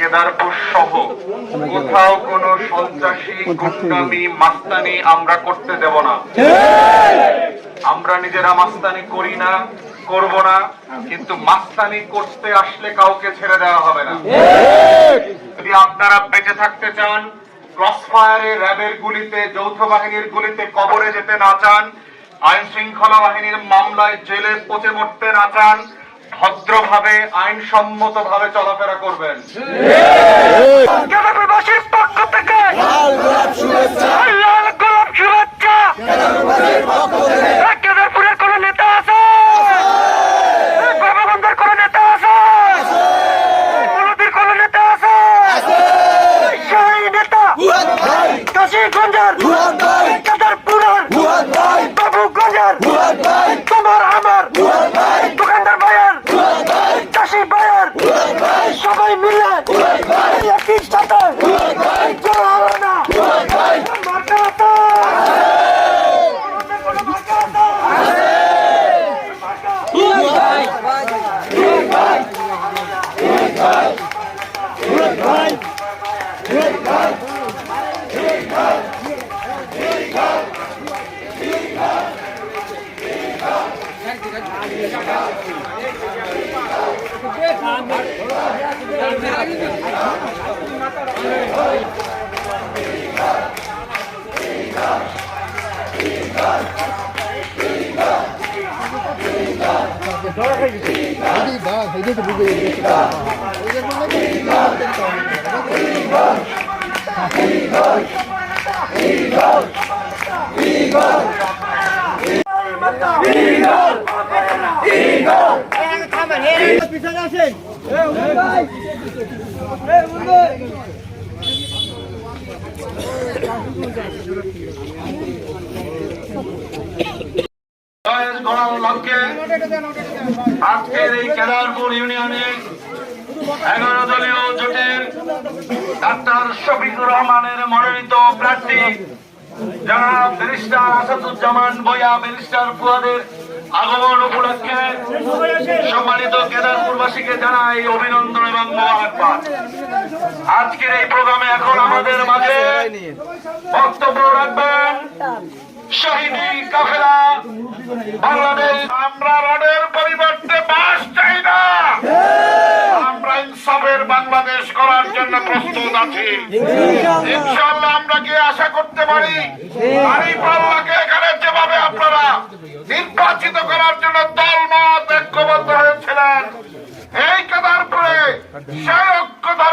কেদারপুর সহ কোথাও কোনো সন্ত্রাসী গুন্ডামি মাস্তানি আমরা করতে দেব না। আমরা নিজেরা মাস্তানি করি না, করব না, কিন্তু মাস্তানি করতে আসলে কাউকে ছেড়ে দেওয়া হবে না। যদি আপনারা বেঁচে থাকতে চান, ক্রস ফায়ারে, র্যাবের গুলিতে, যৌথ বাহিনীর গুলিতে কবরে যেতে না চান, আইন শৃঙ্খলা বাহিনীর মামলায় জেলে পচে মরতে না চান, ভদ্রভাবে আইনসম্মত ভাবে চলাফেরা করবেন। কেদারপুরবাসীর পক্ষ থেকে লাল গোলাপ শুভেচ্ছা। কেদারপুরের কোন নেতা আছে? গোপালগঞ্জের কোন নেতা আছে? মূলতির কোন নেতা আছে? সেই নেতা কাশীগঞ্জের, কেদারপুরের, বাবুগঞ্জের, তোমার আমার দোকানদার ভাইয়ের, চাষি ভাইয়ের, সবাই মিলে একই সাথে আজকের এই কেদারপুর ইউনিয়নে 11 দলীয় জোটের ডাক্তার শফিকুর রহমানের মনোনীত প্রার্থী জনাব ব্যারিস্টার আসাদুজ্জামান ভূঁইয়া, ব্যারিস্টার ফুয়াদের আগমন উপলক্ষে সম্মানিত কেদারপুরবাসীকে জানাই অভিনন্দন এবং মোবারকবাদ। আজকের এই প্রোগ্রামে এখন আমাদের মাঝে বক্তব্য রাখবেন শহীদি কাফেলা বাংলাদেশ। আমরা রডের পরিবর্তে বাস চাই না, আমরা ইনসাফের বাংলাদেশ করার জন্য প্রস্তুত আছি। ইনশাআল্লাহ আমরা কি আশা করতে পারি, আরিফ আল্লাহকে এখানে যেভাবে আপনারা নির্বাচিত করার জন্য দলমত ঐক্যবদ্ধ হয়েছিলেন, এই কেদারপুরে সেই ঐক্য ধারণা